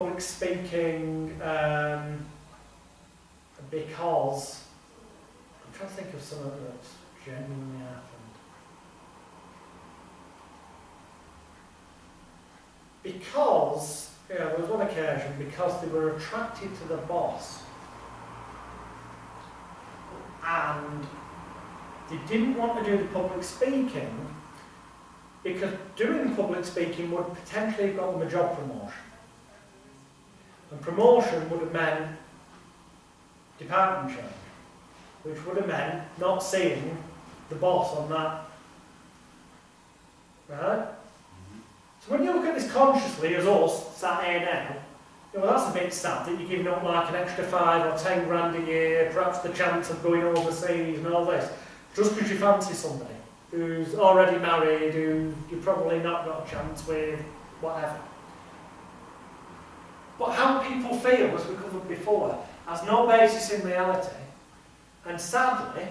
public speaking because I'm trying to think of something that's genuinely happened. Because, there was one occasion, because they were attracted to the boss and they didn't want to do the public speaking because doing public speaking would potentially have got them a job promotion. And promotion would have meant department change, which would have meant not seeing the boss on that. Right? So when you look at this consciously as us, sat here now, that's a bit sad that you're giving up like an extra 5 or 10 grand a year, perhaps the chance of going overseas and all this, just because you fancy somebody who's already married, who you've probably not got a chance with, whatever. But how people feel, as we covered before, has no basis in reality. And sadly,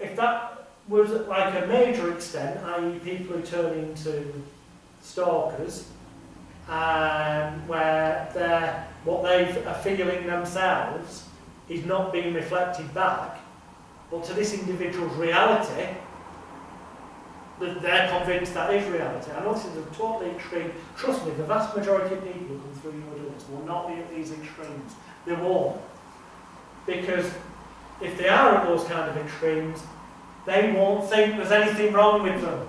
if that was like a major extent, i.e. people who turn into stalkers, where what they are feeling themselves is not being reflected back, but to this individual's reality, that they're convinced that is reality. I know this is a totally extreme. Trust me, the vast majority of people who come through your doors will not be at these extremes. They won't. Because if they are at those kind of extremes, they won't think there's anything wrong with them.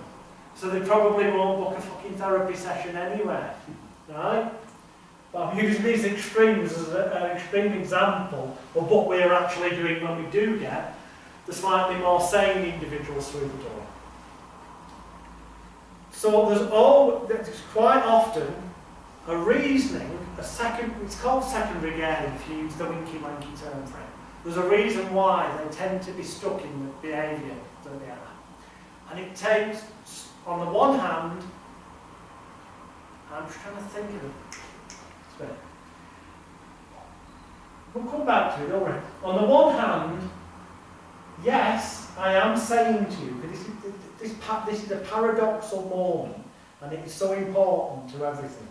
So they probably won't book a fucking therapy session anywhere. Right? But I'm using these extremes as an extreme example of what we're actually doing when we do get the slightly more sane individuals through the door. So there's quite often a reasoning, it's called secondary gain if you use the winky wanky term for it. There's a reason why they tend to be stuck in the behaviour that they are. And it takes, on the one hand, I'm just trying to think of it. We'll come back to it, don't worry. On the one hand, yes, I am saying to you, because this is a paradoxal moment, and it is so important to everything.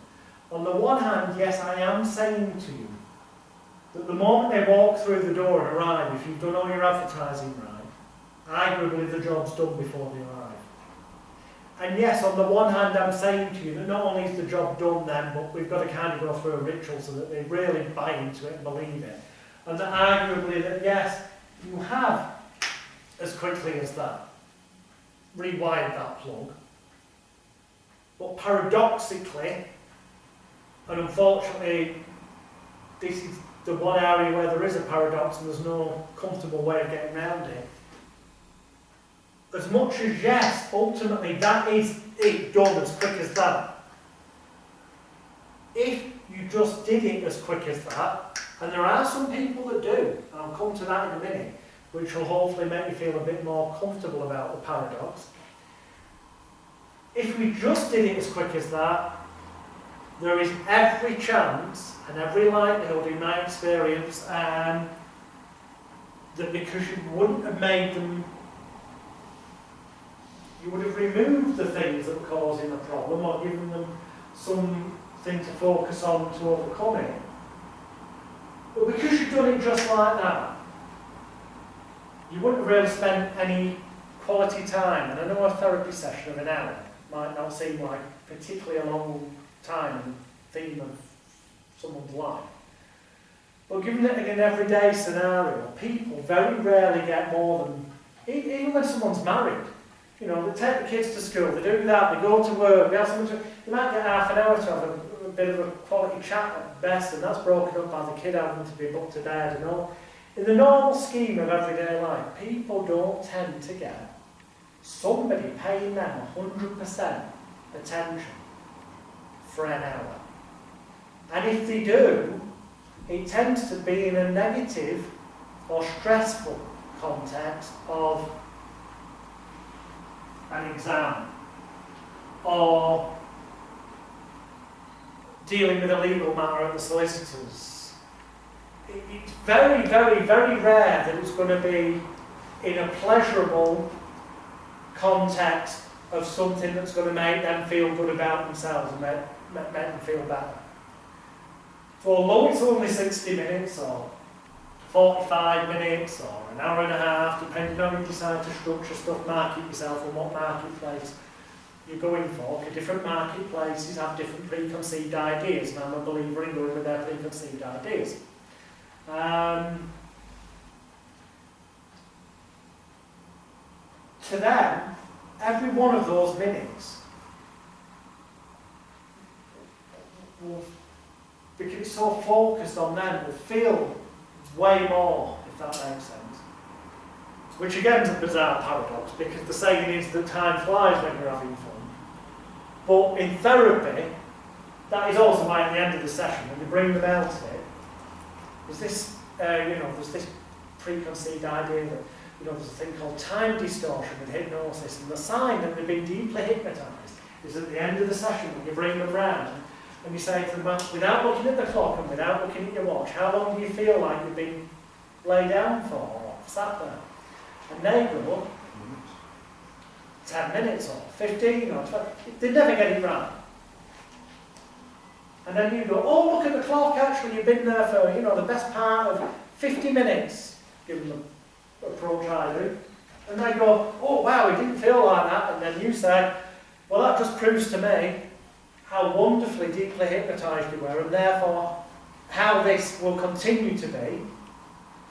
On the one hand, yes, I am saying to you that the moment they walk through the door and arrive, if you've done all your advertising right, arguably the job's done before they arrive. And yes, on the one hand, I'm saying to you that not only is the job done then, but we've got to kind of go through a ritual so that they really buy into it and believe it. And that arguably that yes, you have, as quickly as that, rewired that plug. But paradoxically, and unfortunately, this is the one area where there is a paradox and there's no comfortable way of getting around it. As much as yes, ultimately that is it done as quick as that. If you just did it as quick as that, and there are some people that do, and I'll come to that in a minute, which will hopefully make you feel a bit more comfortable about the paradox. If we just did it as quick as that, there is every chance and every likelihood in my experience that because you wouldn't have made them, you would have removed the things that were causing the problem or given them something to focus on to overcome it. But because you've done it just like that, you wouldn't have really spent any quality time. And I know a therapy session of an hour might not seem like particularly a long time and theme of someone's life. But given it in an everyday scenario, people very rarely get more than, even when someone's married, they take the kids to school, they do that, they go to work, they might get half an hour to have a bit of a quality chat at best, and that's broken up by the kid having to be put to bed and all. In the normal scheme of everyday life, people don't tend to get somebody paying them 100% attention for an hour. And if they do, it tends to be in a negative or stressful context of an exam or dealing with a legal matter at the solicitors. It's very, very, very rare that it's going to be in a pleasurable context of something that's going to make them feel good about themselves and make them feel better. So although it's only 60 minutes or 45 minutes or an hour and a half, depending on how you decide to structure stuff, market yourself and what marketplace you're going for, because different marketplaces have different preconceived ideas, and I'm a believer in going with their preconceived ideas. To them, every one of those minutes will, because it's so focused on them, will feel way more, if that makes sense. Which again is a bizarre paradox, because the saying is that time flies when you're having fun. But in therapy, that is also why at the end of the session, when you bring them out of it, there's this, there's this preconceived idea that, there's a thing called time distortion with hypnosis, and the sign that they've been deeply hypnotised is at the end of the session when you bring them round and you say to them, well, without looking at the clock and without looking at your watch, how long do you feel like you've been laid down for or sat there? And they go, 10 minutes or 15 or 20. They never get it right. And then you go, oh, look at the clock, actually, you've been there for, the best part of 50 minutes, given the approach I do. And they go, oh, wow, it didn't feel like that. And then you say, well, that just proves to me how wonderfully deeply hypnotised you were, and therefore how this will continue to be,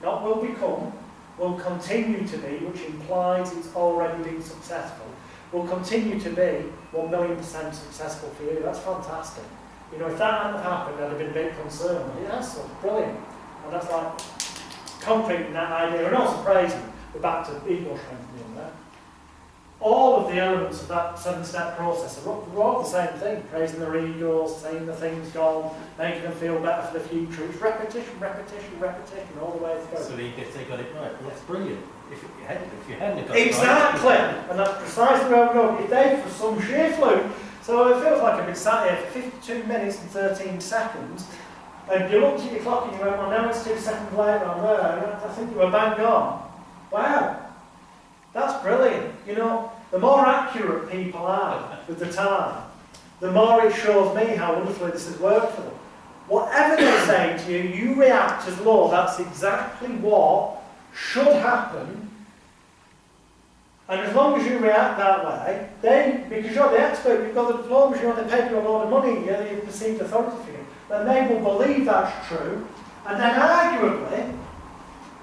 not will become, will continue to be, which implies it's already been successful, will continue to be 1,000,000% successful for you. That's fantastic. If that hadn't happened, I'd have been a bit concerned. But yeah, so brilliant. And that's like concreting that idea and also praising. We're back to ego strengthening there. All of the elements of that 7-step process are all the same thing. Praising their egos, saying the things gone, making them feel better for the future. It's repetition, repetition, repetition, all the way through. So if they got it right, well, that's brilliant. If you hadn't got exactly. it right. And that's precisely where we go. If they, for some sheer fluke, so it feels like I've been sat here for 52 minutes and 13 seconds, and you looked at your clock and you went, well, now it's 2 seconds later, I'm there. I think you were bang on. Wow. That's brilliant. The more accurate people are with the time, the more it shows me how wonderfully this has worked for them. Whatever they say to you, you react as though that's exactly what should happen. And as long as you react that way, because you're the expert, you've got the diplomas, they paid you a lot of money, you've perceived authority for you, then they will believe that's true. And then arguably,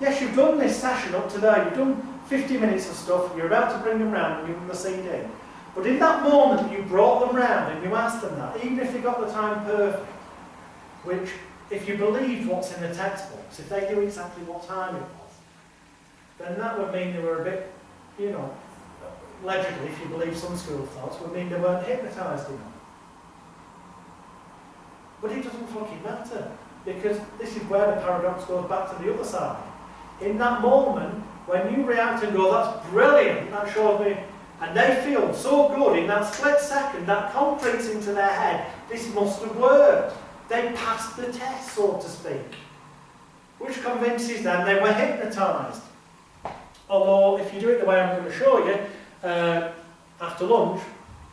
yes, you've done this session up to there, you've done 50 minutes of stuff, and you're about to bring them round and give them the CD. But in that moment you brought them round and you asked them that, even if they got the time perfect, which, if you believed what's in the textbooks, if they knew exactly what time it was, then that would mean they were a bit, allegedly, if you believe some school of thoughts, would mean they weren't hypnotised enough. But it doesn't fucking matter, because this is where the paradox goes back to the other side. In that moment, when you react and go, that's brilliant, that shows me, and they feel so good in that split second, that concretes into their head, this must have worked. They passed the test, so to speak, which convinces them they were hypnotised. Although, if you do it the way I'm going to show you, after lunch,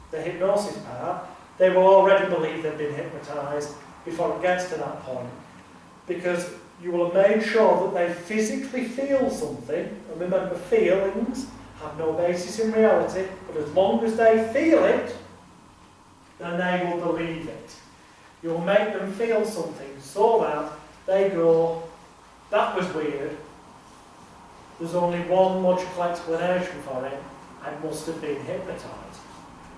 the hypnosis part, they will already believe they've been hypnotised before it gets to that point. Because you will have made sure that they physically feel something, and remember, feelings have no basis in reality, but as long as they feel it, then they will believe it. You'll make them feel something so that they go, that was weird, there's only one logical explanation for it, I must have been hypnotised.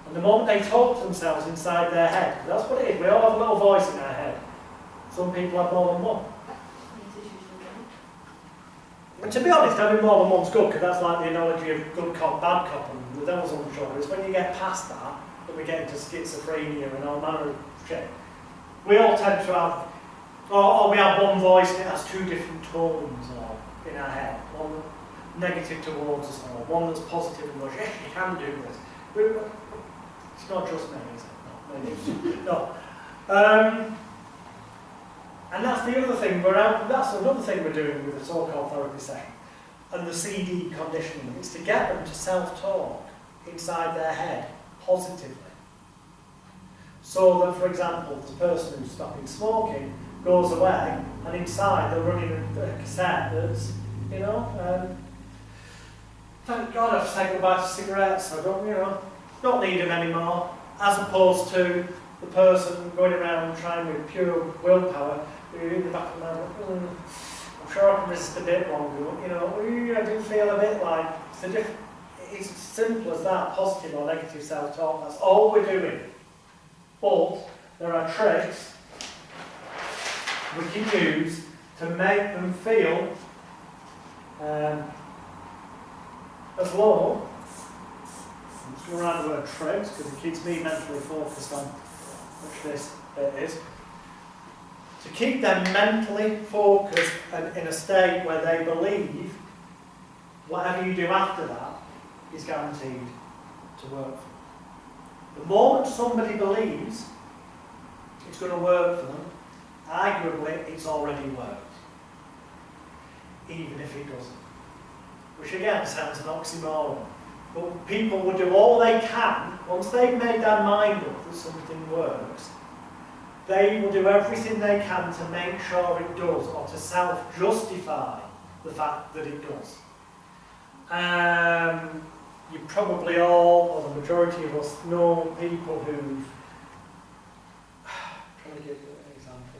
And the moment they talk to themselves inside their head, that's what it is, we all have a little voice in our head. Some people have more than one. And to be honest, having more than one's good, because that's like the analogy of good cop, bad cop, and the devil's on the shoulder. It's when you get past that we get into schizophrenia and all manner of shit. We all tend to have, or we have one voice and it has two different tones in our head. One negative towards us, or one that's positive and goes, yes, you can do this. It's not just me, is it? No. And that's the other thing that's another thing we're doing with the so-called therapy session and the CD conditioning. It's to get them to self-talk inside their head positively. So that, for example, the person who's stopping smoking goes away, and inside they're running a cassette that's, you know, thank God I've said goodbye to cigarettes. I don't need them anymore. As opposed to the person going around trying with pure willpower, who in the back of my mind, I'm sure I can resist a bit longer. You know, I do feel a bit like it's as simple as that, positive or negative self-talk. That's all we're doing. But there are tricks we can use to make them feel as low. I'm just going to write the word tricks because it keeps me mentally focused on which this bit is. To keep them mentally focused and in a state where they believe whatever you do after that is guaranteed to work for them. The moment somebody believes it's going to work for them, arguably it's already worked, even if it doesn't. Which again sounds an oxymoron. But people will do all they can, once they've made their mind up that something works, they will do everything they can to make sure it does, or to self-justify the fact that it does. You probably all, or the majority of us, know people who've... I'm trying to give you an example.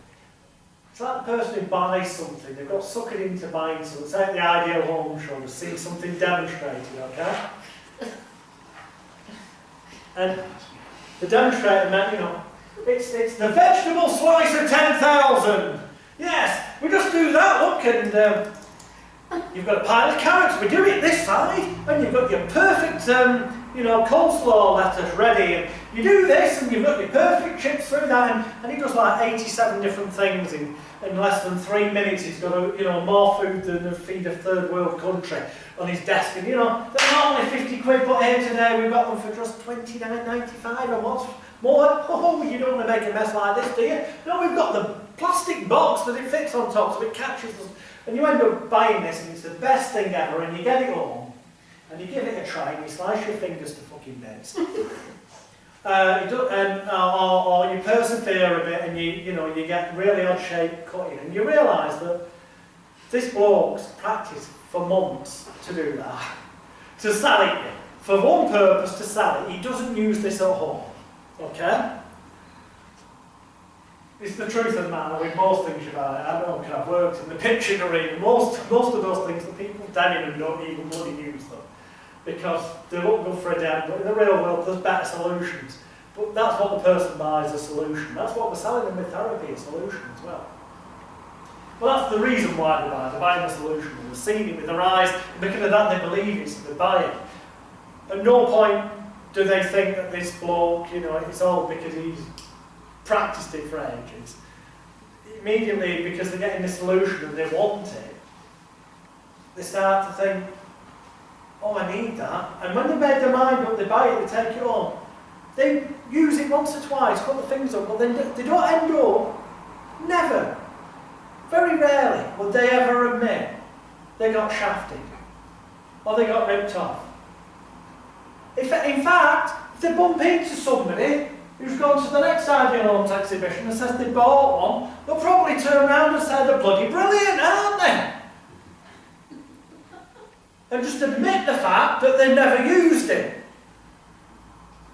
It's like the person who buys something, they've got suckered into buying something. It's like the Ideal Home Show, they've seen something demonstrated, okay? And the demonstrator meant, you know, it's the vegetable slice of 10,000. Yes, we just do that, look, and you've got a pile of carrots, we do it this side, and you've got your perfect, coleslaw lettuce ready, and you do this, and you've got your perfect chips through that, and he does like 87 different things in less than 3 minutes. He's got more food than to feed a third world country on his desk, and they're not only 50 quid, but here today we've got them for just $29.95, and what's more, you don't want to make a mess like this, do you? No, we've got the plastic box that it fits on top so it catches us, and you end up buying this, and it's the best thing ever, and you get it home, and you give it a try, and you slice your fingers to fucking bits. Or you persevere a bit, and you get really odd-shaped cutting, and you realise that this bloke's practiced for months to do that, to sell it for one purpose, to sell it. He doesn't use this at home, okay? It's the truth of the matter with most things about it. I know, because I've worked in the pitching arena. Most of those things, the people down in them don't even bloody use them, because they look good for a demo, but in the real world there's better solutions. But that's what the person buys, a solution. That's what we're selling them with therapy, a solution as well. Well, that's the reason why they're buying a solution. They're seeing it with their eyes, and because of that they believe it, so they buy it. At no point do they think that this bloke, it's all because he's practiced it for ages. Immediately, because they're getting the solution and they want it, they start to think, oh, I need that. And when they've made their mind up, they buy it, they take it home. They use it once or twice, cut the things up, but then they don't end up, never, very rarely would they ever admit they got shafted or they got ripped off. In fact, if they bump into somebody who's gone to the next Ideal Homes exhibition and says they bought one, they'll probably turn around and say they're bloody brilliant, aren't they? And just admit the fact that they never used it.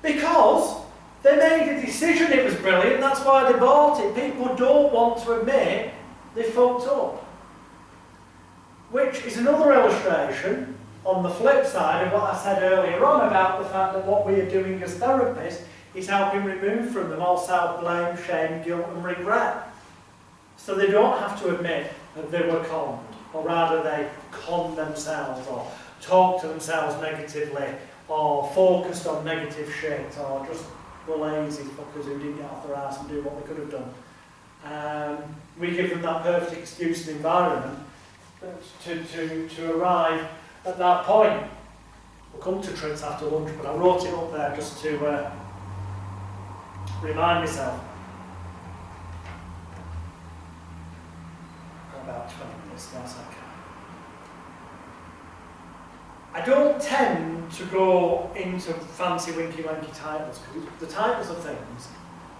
Because they made a decision it was brilliant, that's why they bought it. People don't want to admit they fucked up. Which is another illustration, on the flip side of what I said earlier on about the fact that what we are doing as therapists is helping remove from them all self-blame, shame, guilt and regret. So they don't have to admit that they were conned, or rather they conned themselves, or talked to themselves negatively, or focused on negative shit, or just were lazy fuckers who didn't get off their ass and do what they could have done. We give them that perfect excuse and environment to arrive at that point. We'll come to tricks after lunch, but I wrote it up there just to remind myself. Got about 20 minutes, that's okay. I don't tend to go into fancy winky-wanky titles, because the titles of things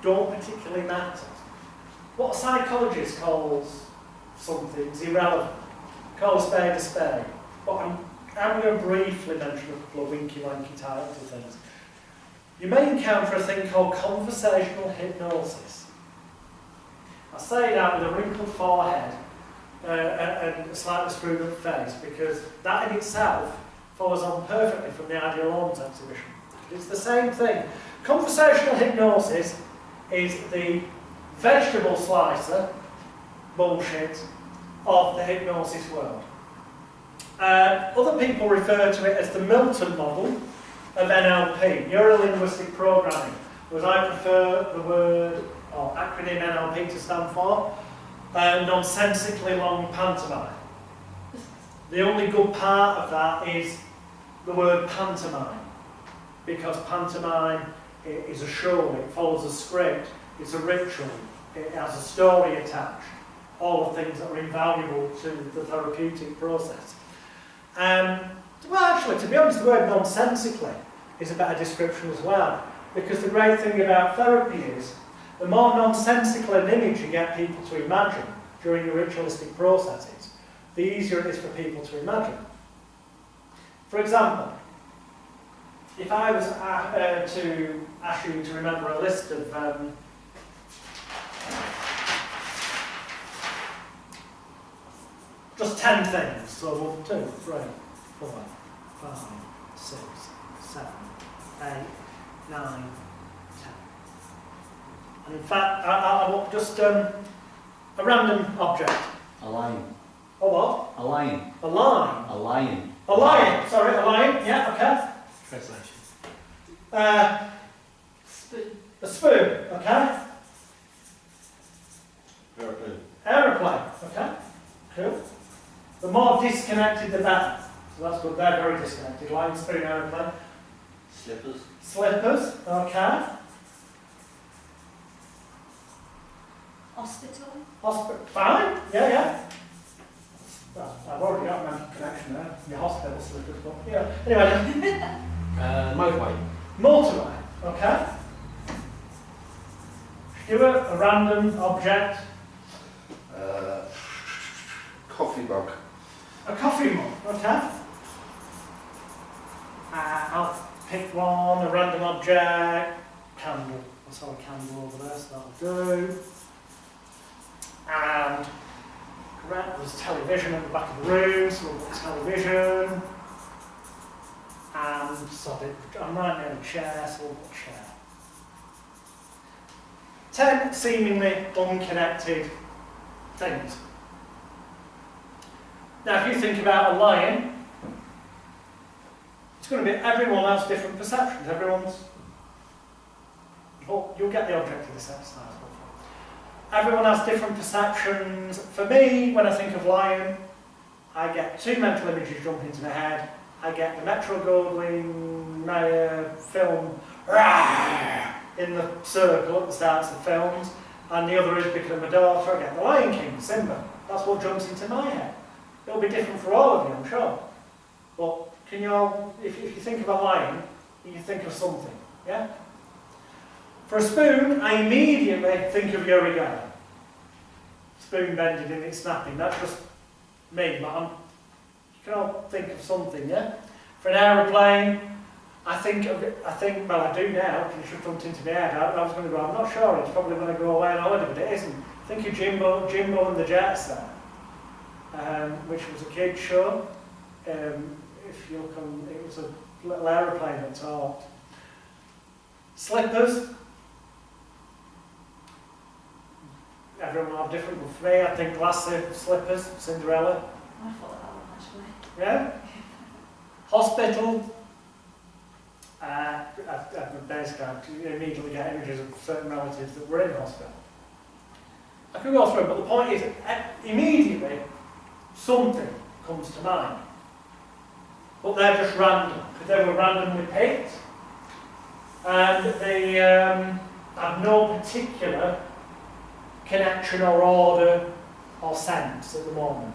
don't particularly matter. what a psychologist calls something's irrelevant. Call a spade a spade. But I'm going to briefly mention a couple of winky-wanky types of things. You may encounter a thing called conversational hypnosis. I say that with a wrinkled forehead and a slightly screwed up face, because that in itself follows on perfectly from the Ideal Homes exhibition. It's the same thing. Conversational hypnosis is the vegetable slicer bullshit of the hypnosis world. Other people refer to it as the Milton model of NLP, Neuro-Linguistic Programming, whereas I prefer the word, or acronym NLP to stand for, nonsensically long pantomime. The only good part of that is the word pantomime, because pantomime is a show, it follows a script, it's a ritual, it has a story attached, all the things that are invaluable to the therapeutic process. Well, actually, to be honest, the word nonsensically is a better description as well, because the great thing about therapy is the more nonsensical an image you get people to imagine during your ritualistic processes, the easier it is for people to imagine. For example, if I was to ask you to remember a list of just 10 things, so 1, 2, 3, 4, 5, 6, 7, 8, 9, 10. And in fact, I want just a random object. A lion. A what? A lion. A line. A lion. A lion. Sorry, a lion. Yeah, okay. Translation. Spoon. A spoon. Okay. Aeroplane. Aeroplane. Okay. Cool. The more disconnected, the better. So that's good. They're very disconnected. Lion, spoon, aeroplane. Slippers. Slippers. Okay. Hospital. Hospital. Fine. Yeah, yeah. Well, I've already got my connection there. Your hospital slippers, but yeah. Anyway. Motorway. Motorway. Okay. Stuart, a random object. Coffee mug. A coffee mug. Okay. I'll pick one, a random object. Candle. I saw a candle over there, so that'll do. And correct, there's television at the back of the room, so we've got television. And so I'm right near a chair, so we'll put a chair. 10 seemingly unconnected things. Now, if you think about a lion, it's going to be, everyone has different perceptions. You'll get the object of this exercise. Everyone has different perceptions. For me, when I think of lion, I get 2 mental images jump into my head. I get the Metro-Goldwyn-Mayer film in the circle at the starts of films, and the other is because of my daughter. I get the Lion King, Simba. That's what jumps into my head. It'll be different for all of you, I'm sure. But can you all, if you think of a lion, you think of something, yeah? For a spoon, I immediately think of Yuri Geller. Spoon bended in its snapping. That's just me, but you can all think of something, yeah? For an aeroplane, I think, well, I do now, because it should come into my head. I was going to go, I'm not sure, it's probably going to go away on holiday, but it isn't. Think of Jimbo and the Jets there, which was a kid's show. If you look on, it was a little aeroplane that talked. Slippers. Everyone will have different, but for me, I think glassy slippers, Cinderella. I thought that one actually. Yeah? Hospital. Basically, you immediately get images of certain relatives that were in hospital. I could go through, but the point is, immediately, something comes to mind. But they're just random, because they were randomly picked. And they have no particular connection or order or sense at the moment.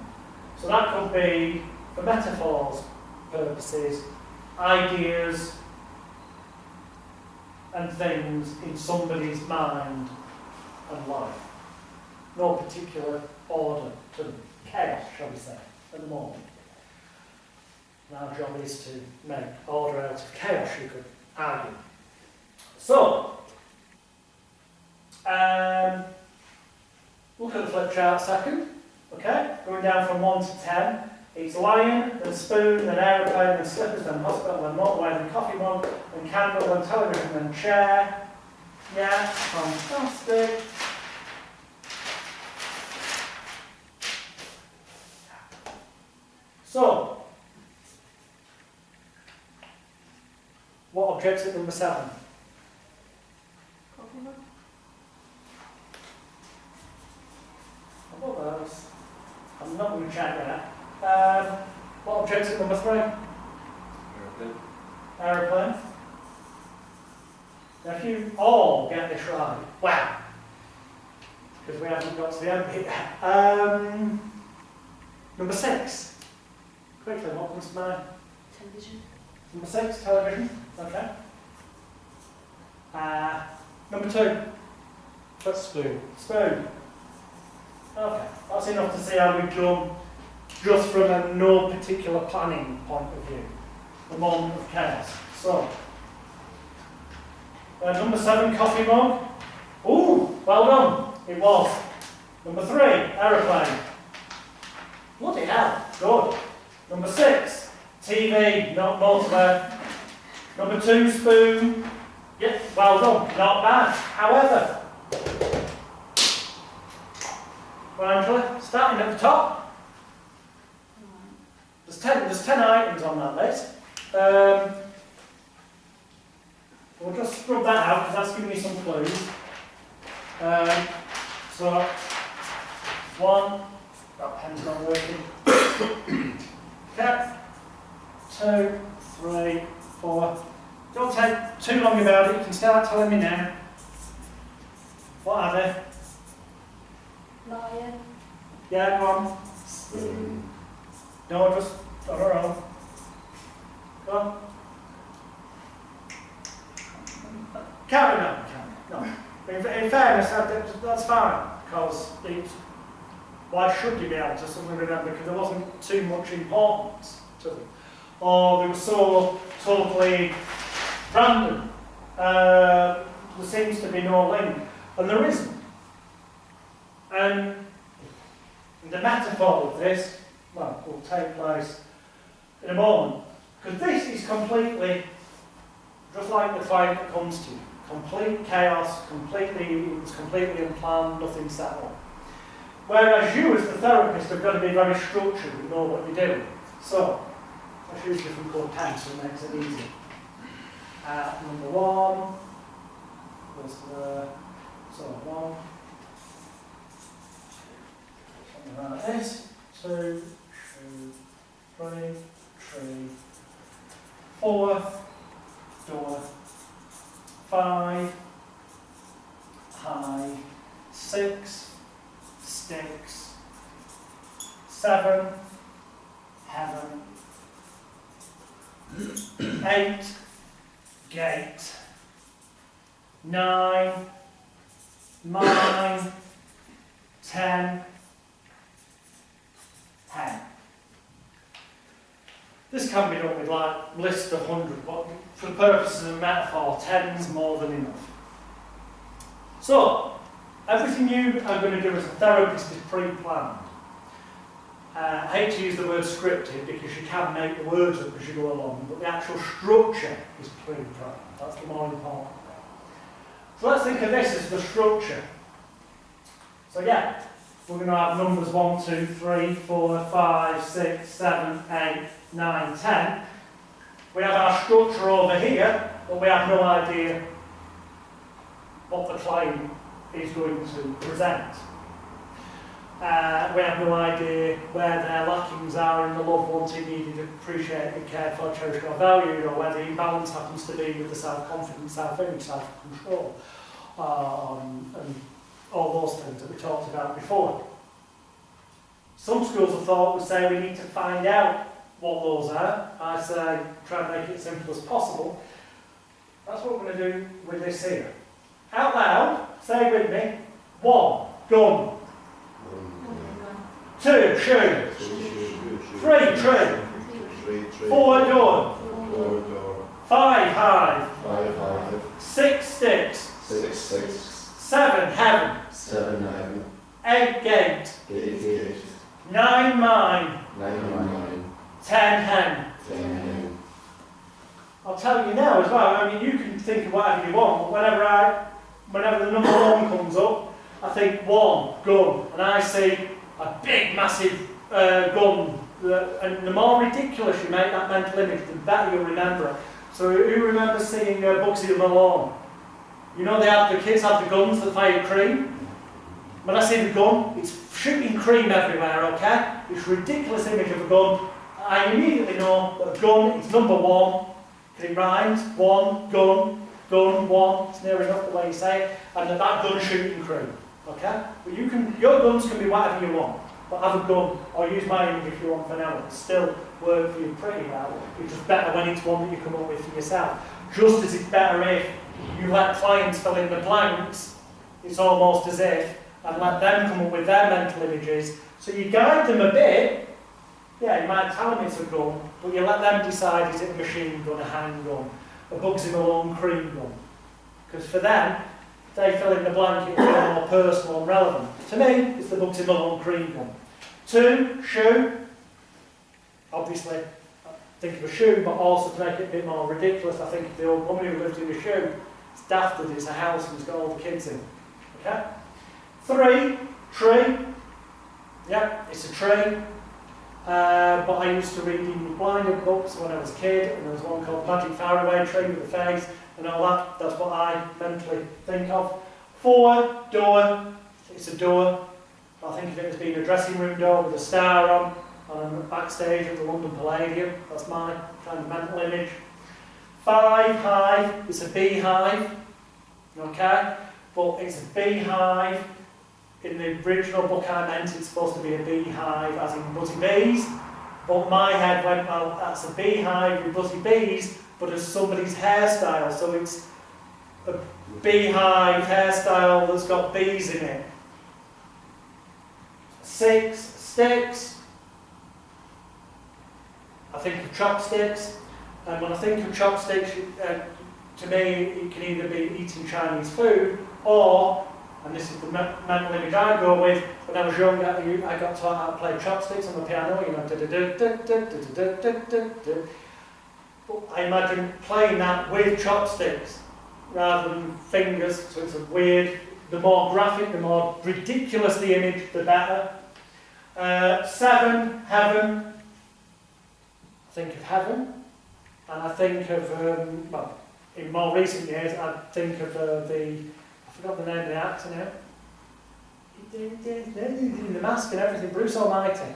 So that could be, for metaphors purposes, ideas and things in somebody's mind and life. no particular order to them. Chaos, shall we say, at the moment. And our job is to make order out of chaos, you could argue. So, look at the flip chart a second. Okay, going down from 1 to 10. It's lion, then spoon, then aeroplane, then slippers, then hospital, then motorway, then coffee mug, then candle, then television, then chair. Yeah, fantastic. So, what object's at number 7? Coffee mug. What are those? I'm not going to check that. What object's at number 3? Aeroplane. Aeroplane. Now if you all get this right, wow, because we haven't got to the end bit yet. Number 6. Quickly, what comes to mind? Television. Number 6, television. Okay. Number 2. Spoon. Spoon. Okay, that's enough to see how we've done just from a no particular planning point of view. The moment of chaos. So, number 7, coffee mug. Ooh, well done. It was. Number 3, aeroplane. Bloody hell, good. Number 6, TV, not motorway. Number 2, spoon. Yep, well done, not bad. However, Angela, starting at the top, there's 10 items on that list. We'll just scrub that out because that's giving me some clues. So, 1, that pen's not working. Okay, 2, 3, 4. Don't take too long about it, you can start telling me now. What are they? Lion. Yeah, go on. Spoon. No, just on her own. Go on. Carry on. No. In fairness, that's fine, because why should you be able to suddenly remember? Because there wasn't too much importance to them. Or they were so totally random. There seems to be no link. And there isn't. And the metaphor of this, well, will take place in a moment. Because this is completely, just like the client that comes to you, complete chaos, it's completely unplanned, nothing set up. Whereas you as the therapist have got to be very structured and know what you're doing. So, let's use different colour pens so it makes it easier. Number 1, goes to the, so 1, something like this, 2, 3, 4, door, 5, high, 6, sticks, 7, heaven, 8, gate, 9, mine, 10, 10. This can be done with like list of 100, but for the purposes of metaphor, 10's more than enough. So, everything you are going to do as a therapist is pre-planned. I hate to use the word scripted because you can make the words up as you go along, but the actual structure is pre-planned. That's the more important thing. So let's think of this as the structure. So yeah, we're going to have numbers 1, 2, 3, 4, 5, 6, 7, 8, 9, 10. We have our structure over here, but we have no idea what the client is going to present. We have no idea where their lackings are in the loved ones who needed appreciated, cared for, cherished or valued, or where the imbalance happens to be with the self-confidence, self-image, self-control, and all those things that we talked about before. Some schools of thought would say we need to find out what those are. I say try and make it as simple as possible. That's what we're going to do with this here. Out loud, say with me, 1, done. 2, shoe. 3, tree. 4, door. 5, hive. 6, sticks. 7, heaven. 8, gate. 9, mine. 10, hen. I'll tell you now as well, I mean you can think of whatever you want, but whenever the number 1 comes up, I think 1, gun, and I see a big massive gun, and the more ridiculous you make that mental image, the better you'll remember it. So who remembers seeing Bugsy Malone? You know the kids have the guns that fire cream? When I see the gun, it's shooting cream everywhere, okay? It's a ridiculous image of a gun. I immediately know that a gun is number 1, because it rhymes, 1, gun, 1, it's near enough the way you say it, and that gun's shooting cream, okay? But your guns can be whatever you want, but have a gun, or use my image if you want for now, it'll still work for you pretty well. It's just better when it's one that you come up with for yourself. Just as it's better if you let clients fill in the blanks, it's almost as if, and let them come up with their mental images. So you guide them a bit. Yeah, you might tell them it's a gun, but you let them decide, is it a machine gun, a handgun, a Bugsy Malone cream gun. Because for them, they fill in the blank, it will feel more personal and relevant. To me, it's the Bugsy Malone cream gun. 2, shoe. Obviously, I think of a shoe, but also to make it a bit more ridiculous, I think of the old woman who lived in a shoe. It's daft that it's a house and it's got all the kids in. Okay? 3, tree. Yeah, it's a tree. But I used to read Even Blinded books when I was a kid, and there was one called Magic Faraway Tree with a face and all that. That's what I mentally think of. 4, door. It's a door. I think of it as being a dressing room door with a star on, and I'm backstage at the London Palladium. That's my kind of mental image. 5, hive. It's a beehive. Okay? But it's a beehive. In the original book I meant it's supposed to be a beehive, as in buzzy bees. But my head went, well, that's a beehive with buzzy bees, but as somebody's hairstyle. So it's a beehive hairstyle that's got bees in it. 6, sticks. I think of chopsticks. And when I think of chopsticks, to me, it can either be eating Chinese food or, and this is the mental image I go with, when I was young, I got taught how to play chopsticks on the piano, you know, but I imagine playing that with chopsticks rather than fingers, so it's a weird, the more graphic, the more ridiculous the image, the better. 7, heaven. I think of heaven, and I think of, well, in more recent years, I think of I forgot the name of the actor now. In the mask and everything, Bruce Almighty.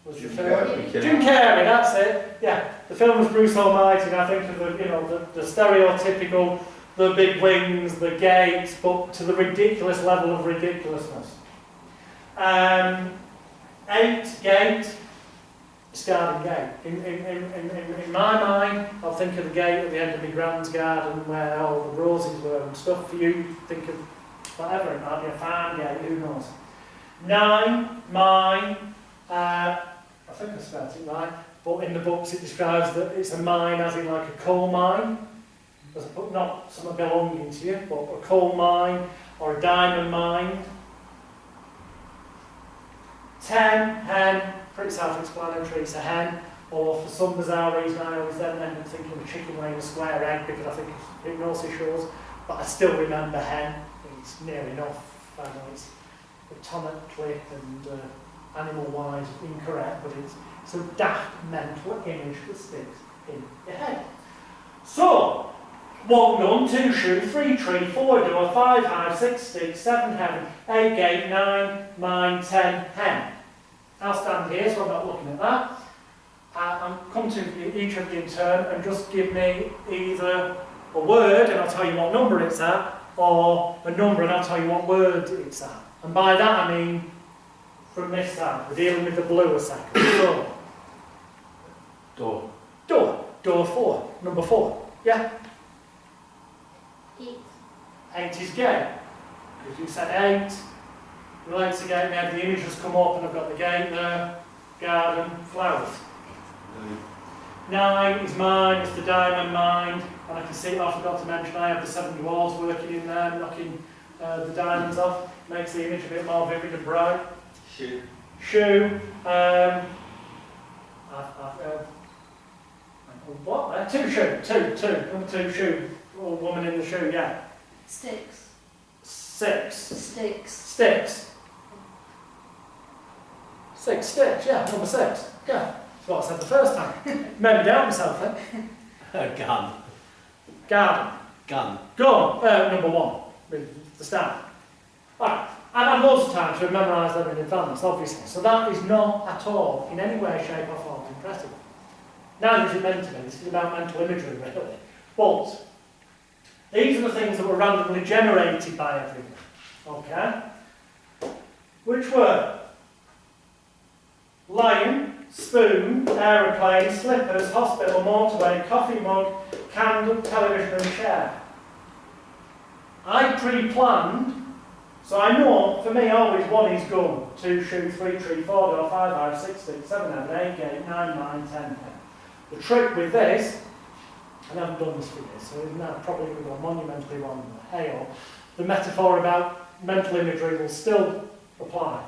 Was the film. Jim Carrey, that's it. Yeah, the film was Bruce Almighty, and I think of the stereotypical, the big wings, the gates, but to the ridiculous level of ridiculousness. 8, gate. Garden gate. In my mind, I'll think of the gate at the end of my grand's garden where all the roses were and stuff. For you, think of whatever, it might be a farm gate, who knows. 9, mine. I think I spelled it right, but in the books it describes that it's a mine as in like a coal mine. Not something belonging to you, but a coal mine or a diamond mine. 10, hen. Pretty self-explanatory, it's a hen, or for some bizarre reason I always then end up thinking of a chicken laying a square egg because I think it's hypnosis shows, but I still remember hen. It's near enough. I know it's anatomically and animal-wise incorrect, but it's a daft mental image that sticks in your head. So, 1 gun, 2 shoe, 3 tree, 4 door, 5 hive, 6 sticks, 7 heaven, 8 gate, 9 mine, 10 hen. I'll stand here so I'm not looking at that. I'm come to each of you in turn and just give me either a word and I'll tell you what number it's at, or a number and I'll tell you what word it's at. And by that I mean from this side. We're dealing with the blue a second. So, Door. Door 4. Number 4. Yeah? 8. 8 is gay. Because you said 8. Relates to gate, now the image has come up and I've got the gate there, garden, flowers. 9 is mine, it's the diamond mind, and I can see, I forgot to mention, I have the 7 dwarves working in there, knocking the diamonds off, makes the image a bit more vivid and bright. Shoe. Shoe, what? 2 shoe, 2, number 2 shoe, or woman in the shoe, yeah. Sticks. 6. Sticks. Sticks. 6 sticks, yeah, number 6, yeah. That's what I said the first time. Made me doubt myself then. Gun. Garden. Gun. Gun, number 1, with the staff. Right, I've had loads of time to memorise them in advance, obviously, so that is not at all, in any way, shape or form, impressive. Neither is it meant to be, this is about mental imagery, really. But, these are the things that were randomly generated by everyone, okay? Which were lion, spoon, aeroplane, slippers, hospital, motorway, coffee mug, candle, television and chair. I pre-planned, so I know, for me, always 1 is gun, 2 shoe, 3 tree, 4 door, 5 house, 6 stick, 7 heaven, 8 gate, 9 9, 10 pen. The trick with this, and I haven't done this for years, so isn't that probably going to go monumentally wrong, hey, the metaphor about mental imagery will still apply.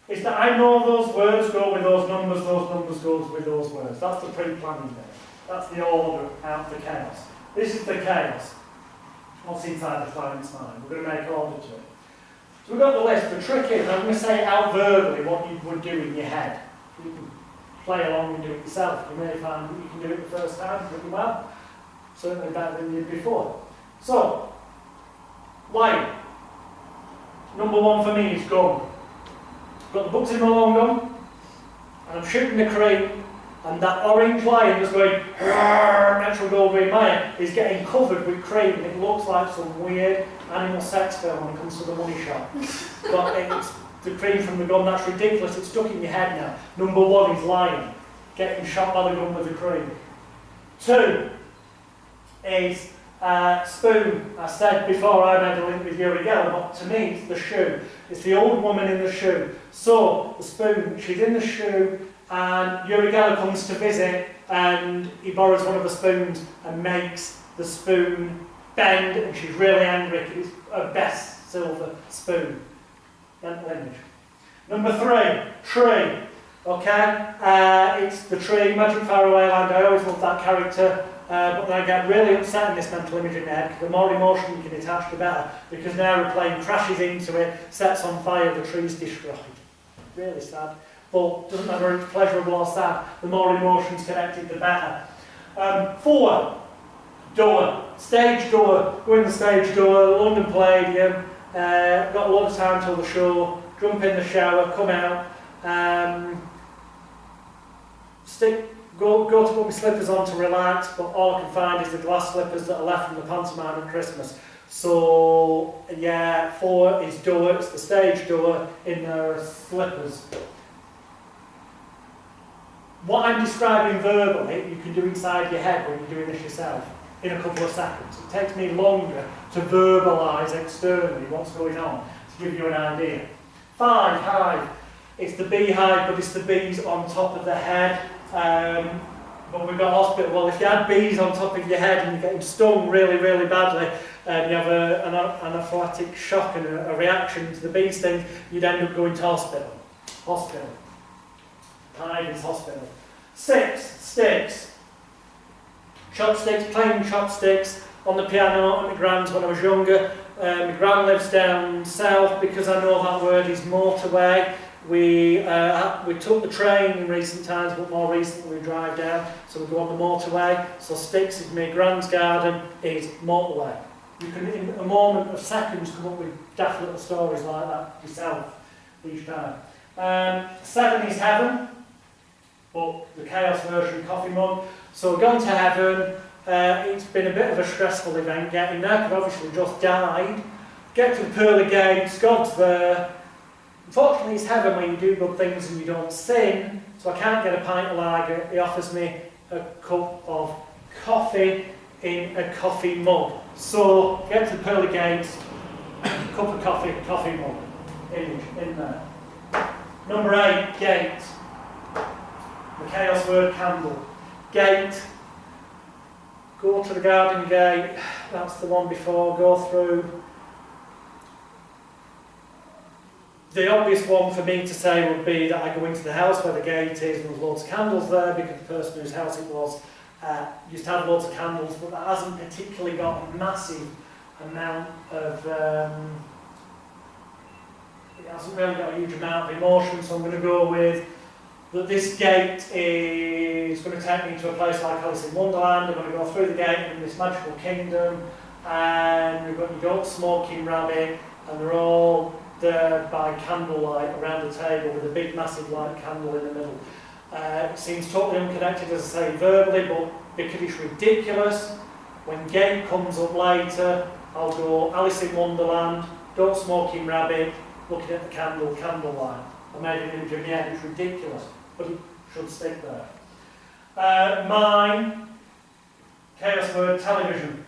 Is that I know those words go with those numbers go with those words. That's the pre-planning bit. That's the order out the chaos. This is the chaos. What's inside the client's mind. We're going to make order to it. So we've got the list. The trick is, I'm going to say it out verbally what you would do in your head. You can play along and do it yourself. You may find that you can do it the first time pretty well. Certainly better than you did before. So, lion. Number 1 for me is gun. I've got the books in my long gun, and I'm shooting the crane, and that orange lion that's going natural gold green Maya is getting covered with cream, and it looks like some weird animal sex film when it comes to the money shot. But it's the cream from the gun, that's ridiculous, it's stuck in your head now. Number 1 is lion, getting shot by the gun with the cream. 2 is spoon. I said before I made a link with Yuri Geller, but to me it's the shoe. It's the old woman in the shoe. So, the spoon, she's in the shoe, and Yuri Geller comes to visit, and he borrows one of the spoons and makes the spoon bend, and she's really angry. It's her best silver spoon. Mental image. Number 3, tree. Okay, it's the tree, Magic Faraway Land. I always love that character. But then I get really upset in this mental image in my head, because the more emotion you can attach, the better. Because an aeroplane crashes into it, sets on fire, the tree's destroyed. Really sad. But doesn't matter if it's pleasurable or sad, the more emotions connected, the better. 4, door. Stage door. Go in the stage door, London Palladium. Got a lot of time till the show. Jump in the shower, come out. Go to put my slippers on to relax, but all I can find is the glass slippers that are left from the pantomime at Christmas. So, yeah, 4 is door, it's the stage door, in their slippers. What I'm describing verbally, you can do inside your head when you're doing this yourself, in a couple of seconds. It takes me longer to verbalise externally what's going on, to give you an idea. 5, hive. It's the beehive, but it's the bees on top of the head. But we've got hospital. Well, if you had bees on top of your head and you're getting stung really, really badly, and you have an anaphylactic shock and a reaction to the bee sting, you'd end up going to hospital. Hospital. Hive is hospital. 6, sticks. Chopsticks, playing chopsticks on the piano at my grand's when I was younger. My gran lives down south, because I know that word is motorway. We took the train in recent times, but more recently we drive down, so we go on the motorway. So sticks is my grand's garden, is motorway. You can, in a moment of seconds, come up with daft little stories like that yourself each time. 7 is heaven, but the chaos version, coffee mug. So going to heaven, it's been a bit of a stressful event getting there, because obviously just died. Get to the pearly gates, God's there. Unfortunately, it's heaven where you do good things and you don't sin, so I can't get a pint of lager. He offers me a cup of coffee in a coffee mug. So, get to the pearly gates, cup of coffee, coffee mug. image in there. Number 8, gate. The chaos word candle. Gate. Go to the garden gate. That's the one before. Go through. The obvious one for me to say would be that I go into the house where the gate is and there's loads of candles there because the person whose house it was used to have loads of candles, but that hasn't particularly got a massive amount of, it hasn't really got a huge amount of emotion, so I'm going to go with that this gate is going to take me to a place like Alice in Wonderland. I'm going to go through the gate in this magical kingdom, and we've got your goat smoking rabbit, and they're all there by candlelight around the table with a big massive light candle in the middle. It seems totally unconnected, as I say, verbally, but because it's ridiculous, when gate comes up later, I'll go Alice in Wonderland, goat smoking rabbit, looking at the candlelight. I made an image in the end, it's ridiculous, but it should stick there. Mine, chaos word, television.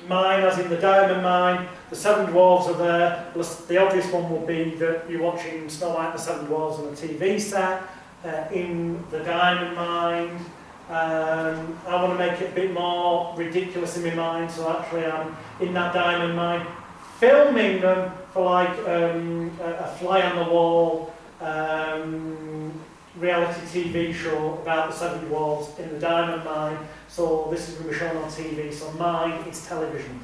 Mine, as in the diamond mine, the seven dwarves are there. The obvious one will be that you're watching Snow White and the Seven Dwarves on a TV set. In the diamond mine, I want to make it a bit more ridiculous in my mind, so actually I'm in that diamond mine, filming them for like a fly on the wall reality TV show about the seven dwarves in the diamond mine. So this is going to be shown on TV, so mine is television.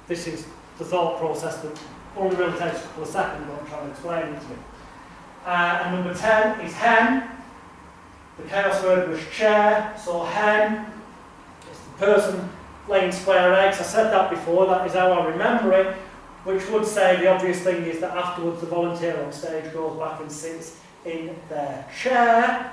This is the thought process that only really takes a couple of seconds, but I'm trying to explain it to you. And number 10 is hen. The chaos word was chair, so hen is the person laying square eggs. I said that before, that is how I remember it, which would say the obvious thing is that afterwards the volunteer on stage goes back and sits in their chair.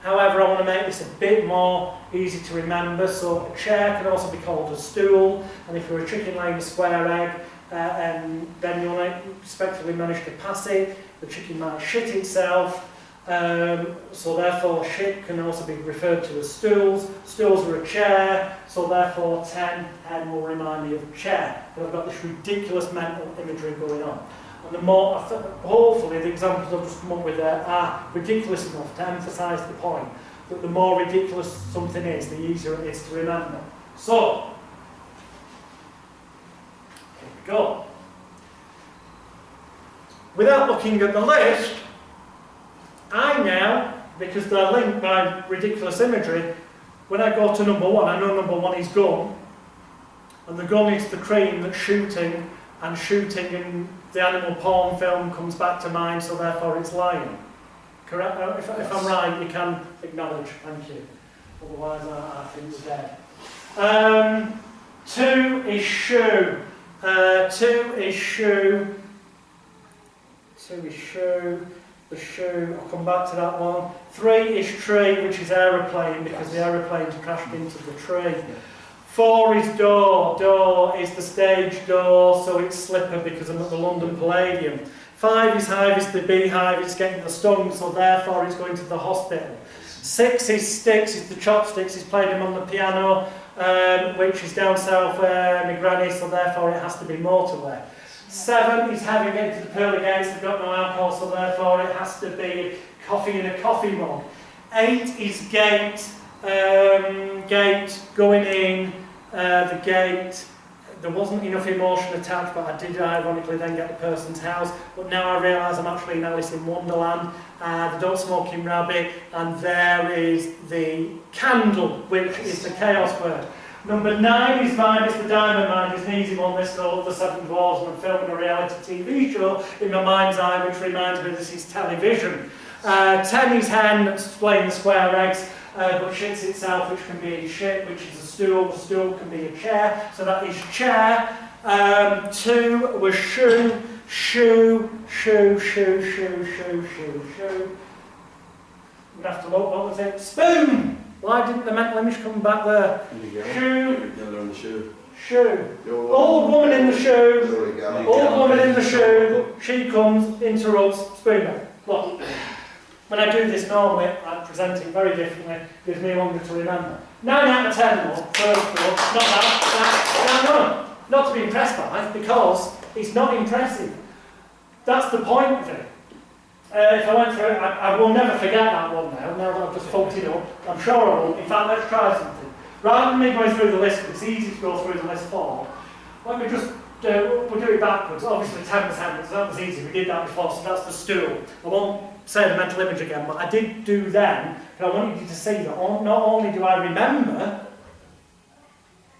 However, I want to make this a bit more easy to remember, so a chair can also be called a stool, and if you're a chicken laying a square egg, and then you'll respectively manage to pass it, the chicken might shit itself, so therefore shit can also be referred to as stools. Stools are a chair, so therefore 10 hen will remind me of chair. And I've got this ridiculous mental imagery going on. And the more, hopefully the examples I've just come up with there are ridiculous enough to emphasise the point that the more ridiculous something is, the easier it is to remember. So, here we go. Without looking at the list, I now, because they're linked by ridiculous imagery, when I go to number 1, I know number 1 is gun, and the gun is the cream that's shooting, and shooting in the animal porn film comes back to mind, so therefore it's lion. Correct? If I'm right, you can acknowledge. Thank you. Otherwise, I think we're dead. 2 is shoe. 2 is shoe. 2 is shoe. The shoe, I'll come back to that one. 3 is tree, which is aeroplane, because the aeroplane's crashed into the tree. 4 is door. Door is the stage door, so it's slipper because I'm at the London Palladium. 5 is hive, is the beehive, it's getting the stung, so therefore it's going to the hospital. 6 is sticks, it's the chopsticks, he's playing them on the piano, which is down south where my granny, so therefore it has to be motorway. 7 is having it to the pearly gates, they've got no alcohol, so therefore it has to be coffee in a coffee mug. 8 is gate, gate, going in, the gate. There wasn't enough emotion attached, but I did ironically then get the person's house. But now I realise I'm actually in Alice in Wonderland, the dog smoking rabbit, and there is the candle, which is the chaos word. Number 9 is mine, it's the diamond mine, it's an easy one, this called The Seven Dwarves, and I'm filming a reality TV show in my mind's eye, which reminds me this is television. 10 is hen, that's playing the square eggs, but shits itself, which can be a shit, which is a stool. The stool can be a chair, so that is chair. 2 was shoe, shoe, shoe, shoe, shoe, shoe, shoe, shoe. I'm going to have to look, what was it? Spoon! Why didn't the mental image come back there? Shoe. On the shoe. Shoe. Old woman in the shoe. Old woman in the shoe. She comes, interrupts, spoon back. Look. When I do this normally, I'm presenting very differently, gives me longer to remember. 9 out of 10 though, first one, not that, no, not to be impressed by, because it's not impressive. that's the point of it. If I went through it, I will never forget that one now that I've just fucked it up. I'm sure I won't. In fact, let's try something. Rather than me going through the list, it's easy to go through the list for. Let me just we'll do it backwards. Obviously 10%, so that was easy. We did that before, so that's the stool. I won't say the mental image again, but I did do then, and I wanted you to see that not only do I remember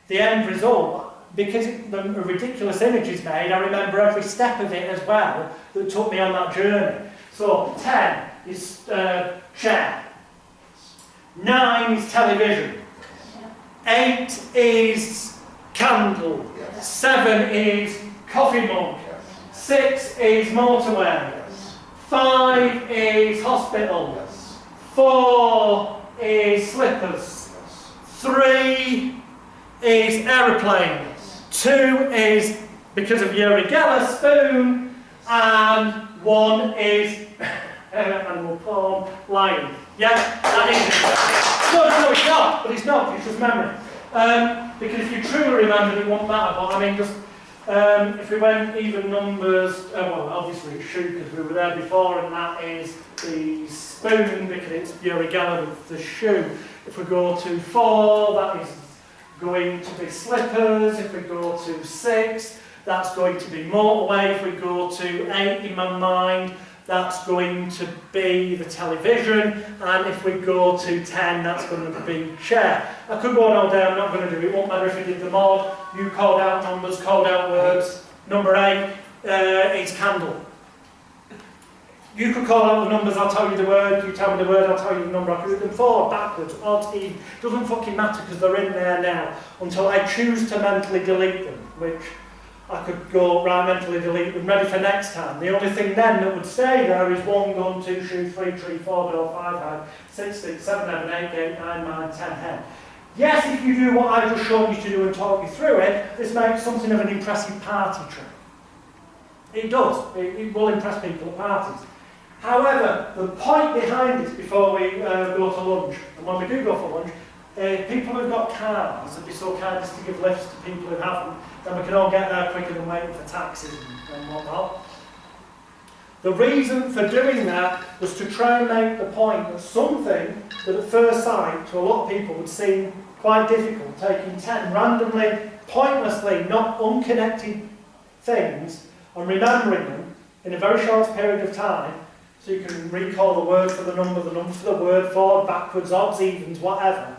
the end result, because the ridiculous image is made, I remember every step of it as well that took me on that journey. So 10 is chair, 9 is television, 8 is candle, 7 is coffee mug, 6 is motorway, 5 is hospital, 4 is slippers, 3 is aeroplane, 2 is, because of Yuri Geller, spoon, and 1 is animal form, lion. Yeah, that is it. No, it's not, but it's not, it's just memory. Because if you truly remembered, it won't matter, but I mean, just if we went even numbers, well, obviously it's shoe because we were there before, and that is the spoon because it's Yuri Geller with the shoe. If we go to 4, that is going to be slippers. If we go to 6, that's going to be motorway. If we go to 8 in my mind, that's going to be the television. And if we go to 10, that's going to be chair. I could go on all day, I'm not going to do it. It won't matter if we did them all. You called out numbers, called out words. Number 8 is candle. You could call out the numbers, I'll tell you the word, you tell me the word, I'll tell you the number. I could do them forward, backwards, odds, even. Doesn't fucking matter because they're in there now until I choose to mentally delete them, which I could go, right, mentally delete them, ready for next time. The only thing then that would stay there is 1 gun, 2 shoe, 3 tree, 4 door, 5 hide, 6 6, 7 11, 8 gate, 9 9, 10 head. Yes, if you do what I've just shown you to do and talk you through it, this makes something of an impressive party trick. It does. It will impress people at parties. However, the point behind it before we go to lunch, and when we do go for lunch, people who've got cars would be so kind as to give lifts to people who haven't, then we can all get there quicker than waiting for taxis and whatnot. The reason for doing that was to try and make the point that something that at first sight to a lot of people would seem quite difficult, taking 10 randomly, pointlessly, not unconnected things and remembering them in a very short period of time, so you can recall the word for the number for the word, forward, backwards, odds, evens, whatever,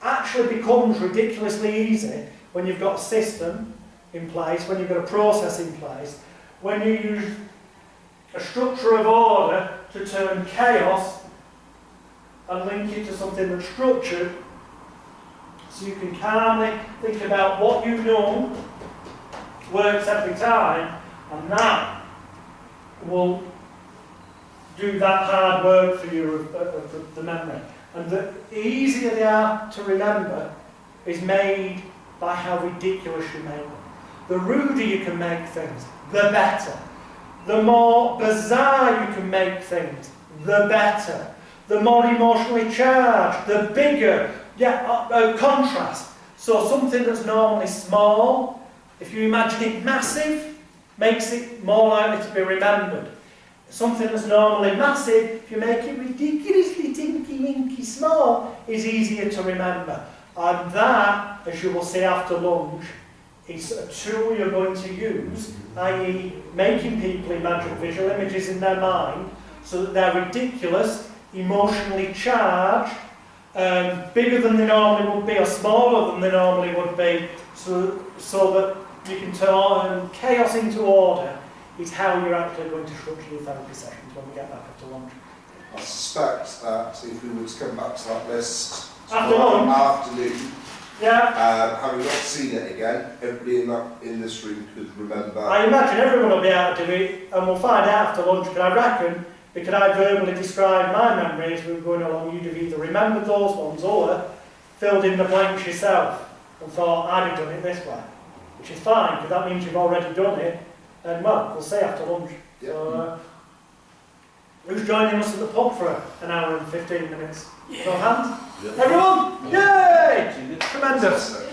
actually becomes ridiculously easy when you've got a system in place, when you've got a process in place, when you use a structure of order to turn chaos and link it to something that's structured, so you can calmly think about what you know works every time, and that will do that hard work for you of the memory. And the easier they are to remember is made by how ridiculous you make them. The ruder you can make things, the better. The more bizarre you can make things, the better. The more emotionally charged, the bigger. Contrast. So something that's normally small, if you imagine it massive, makes it more likely to be remembered. Something that's normally massive, if you make it ridiculously tinky-winky small, is easier to remember. And that, as you will see after lunch, is a tool you're going to use, i.e. making people imagine visual images in their mind so that they're ridiculous, emotionally charged, bigger than they normally would be or smaller than they normally would be, so that you can turn chaos into order. Is how you're actually going to structure your therapy sessions when we get back after lunch. I suspect that if we were to come back to that list After tomorrow lunch? afternoon, having not seen it again, everybody in this room could remember. I imagine everyone will be able to do it, and we'll find out after lunch, because I reckon, because I verbally described my memory as we were going along, you'd have either remembered those ones or filled in the blanks yourself and thought, I'd have done it this way. Which is fine, because that means you've already done it. And well, we'll see after lunch. Yep. So, who's joining us at the pub for an hour and 15 minutes? No hands? Yeah. Everyone? Yay! Tremendous.